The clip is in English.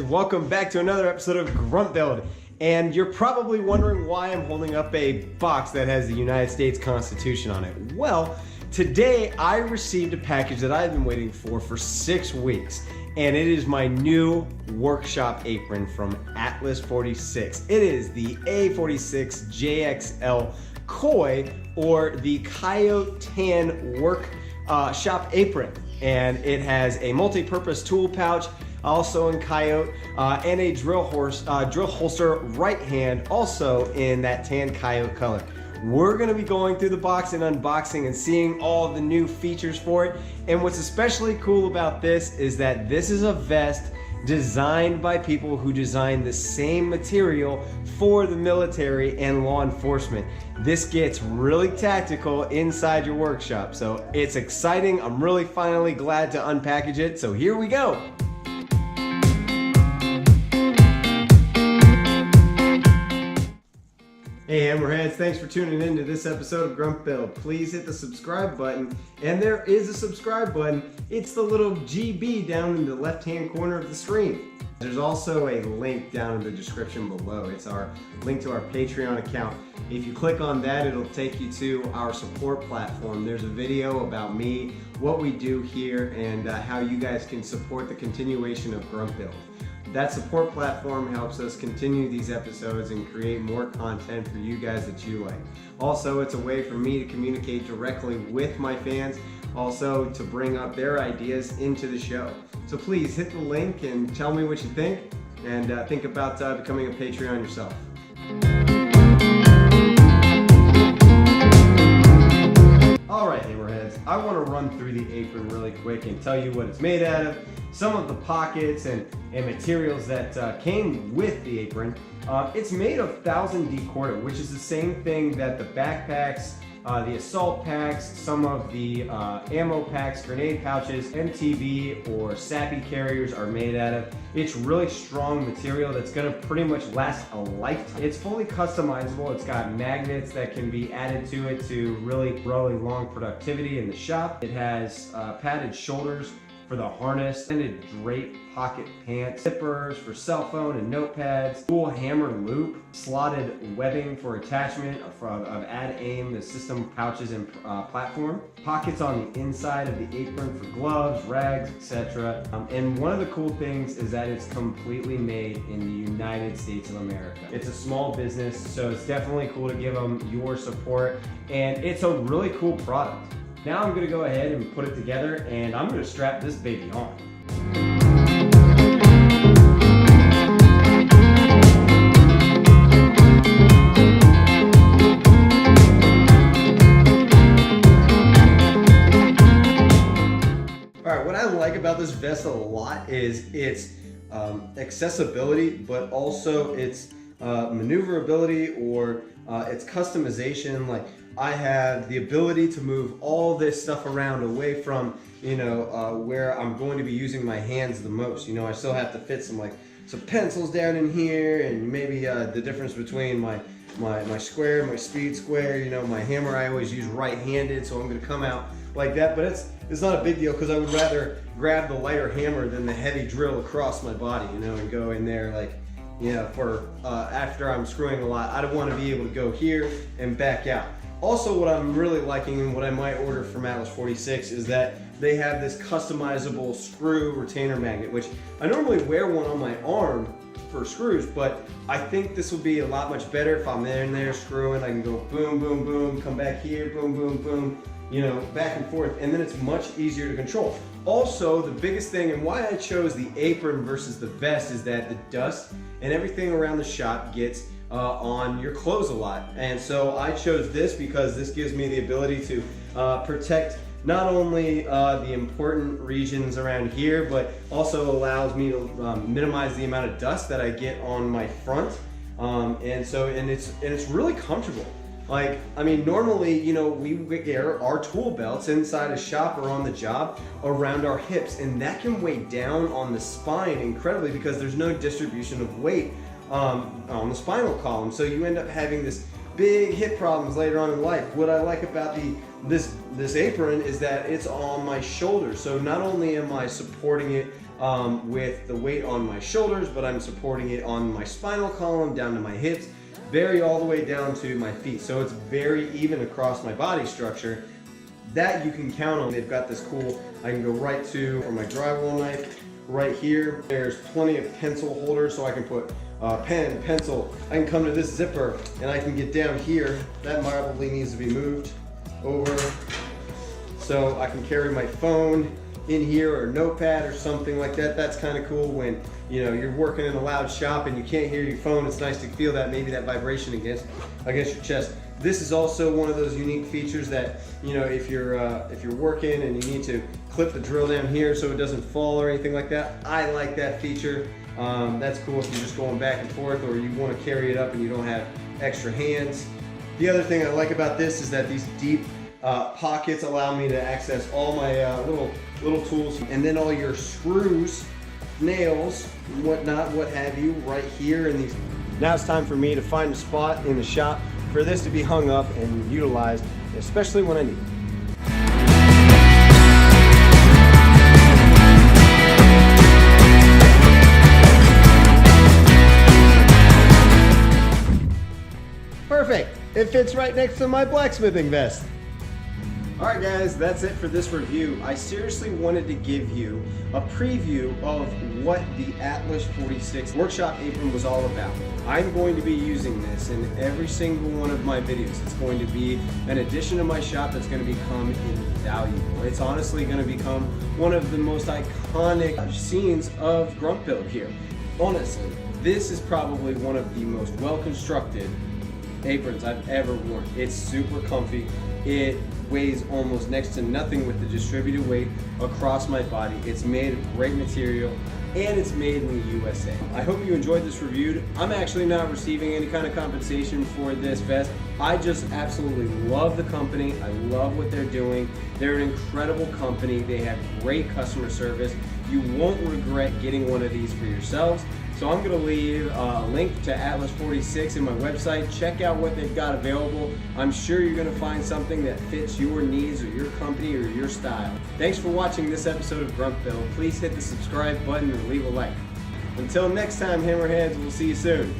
welcome back to another episode of Grunt Build. And you're probably wondering why I'm holding up a box that has the United States Constitution on it. Well, today I received a package that I've been waiting for 6 weeks, and it is my new Work Shop Apron from Atlas 46. It is the A46 JXL Koi, or the Coyote Tan Work Shop Apron. And it has a multi-purpose tool pouch, also in Coyote, and a drill holster right hand, also in that tan Coyote color. We're going to be going through the box and unboxing and seeing all the new features for it. And what's especially cool about this is that this is a vest designed by people who design the same material for the military and law enforcement. This gets really tactical inside your workshop, so it's exciting. I'm really finally glad to unpackage it, so here we go. Hey Hammerheads, thanks for tuning in to this episode of Grunt Build. Please hit the subscribe button, and there is a subscribe button. It's the little GB down in the left-hand corner of the screen. There's also a link down in the description below. It's our link to our Patreon account. If you click on that, it'll take you to our support platform. There's a video about me, what we do here, and how you guys can support the continuation of Grunt Build. That support platform helps us continue these episodes and create more content for you guys that you like. Also, it's a way for me to communicate directly with my fans, also to bring up their ideas into the show. So please hit the link and tell me what you think, and think about becoming a Patreon yourself. Alright Hammerheads, I want to run through the apron really quick and tell you what it's made out of, some of the pockets and materials that came with the apron. It's made of 1000D corded, which is the same thing that the backpacks, the assault packs, some of the ammo packs, grenade pouches, MTV or SAPI carriers are made out of. It's really strong material that's going to pretty much last a lifetime. It's fully customizable. It's got magnets that can be added to it to really long productivity in the shop. It has padded shoulders for the harness, and a drape pocket pants, zippers for cell phone and notepads, dual hammer loop, slotted webbing for attachment of add aim, the system pouches and platform, pockets on the inside of the apron for gloves, rags, etc. And one of the cool things is that it's completely made in the United States of America. It's a small business, so it's definitely cool to give them your support, and it's a really cool product. Now I'm going to go ahead and put it together, and I'm going to strap this baby on. Alright, what I like about this vest a lot is its accessibility, but also its maneuverability or its customization. Like, I have the ability to move all this stuff around away from, where I'm going to be using my hands the most. I still have to fit some pencils down in here, and maybe the difference between my square, my speed square, my hammer I always use right-handed, so I'm going to come out like that. But it's not a big deal, because I would rather grab the lighter hammer than the heavy drill across my body, and go in there for after I'm screwing a lot. I don't want to be able to go here and back out. Also, what I'm really liking and what I might order from Atlas 46 is that they have this customizable screw retainer magnet, which I normally wear one on my arm for screws, but I think this will be a lot much better if I'm in there screwing. I can go boom, boom, boom, come back here, boom, boom, boom, back and forth, and then it's much easier to control. Also, the biggest thing and why I chose the apron versus the vest is that the dust and everything around the shop gets on your clothes a lot, and so I chose this because this gives me the ability to protect not only the important regions around here, but also allows me to minimize the amount of dust that I get on my front, and it's really comfortable. Like, I mean, normally, we wear our tool belts inside a shop or on the job around our hips, and that can weigh down on the spine incredibly because there's no distribution of weight on the spinal column. So you end up having this big hip problems later on in life. What I like about this apron is that it's on my shoulders. So not only am I supporting it with the weight on my shoulders, but I'm supporting it on my spinal column down to my hips, very all the way down to my feet. So it's very even across my body structure. That you can count on. They've got this cool, I can go right to for my drywall knife right here. There's plenty of pencil holders, so I can put pen, pencil. I can come to this zipper and I can get down here. That probably needs to be moved over so I can carry my phone in here or a notepad or something like that. That's kind of cool when you're working in a loud shop and you can't hear your phone. It's nice to feel that, maybe that vibration against your chest. This is also one of those unique features that if you're working and you need to clip the drill down here so it doesn't fall or anything like that. I like that feature. That's cool if you're just going back and forth or you want to carry it up and you don't have extra hands. The other thing I like about this is that these deep pockets allow me to access all my little tools, and then all your screws, nails, whatnot, what have you, right here in these. Now it's time for me to find a spot in the shop for this to be hung up and utilized, especially when I need it. Perfect. It fits right next to my blacksmithing vest. Alright guys, that's it for this review. I seriously wanted to give you a preview of what the Atlas 46 Workshop Apron was all about. I'm going to be using this in every single one of my videos. It's going to be an addition to my shop that's going to become invaluable. It's honestly going to become one of the most iconic scenes of Grunt Build here. Honestly, this is probably one of the most well-constructed aprons I've ever worn. It's super comfy. It weighs almost next to nothing with the distributed weight across my body. It's made of great material and it's made in the USA. I hope you enjoyed this review. I'm actually not receiving any kind of compensation for this vest. I just absolutely love the company. I love what they're doing. They're an incredible company. They have great customer service. You won't regret getting one of these for yourselves. So I'm going to leave a link to Atlas 46 in my website. Check out what they've got available. I'm sure you're going to find something that fits your needs or your company or your style. Thanks for watching this episode of Grunt Build. Please hit the subscribe button and leave a like. Until next time, Hammerheads, we'll see you soon.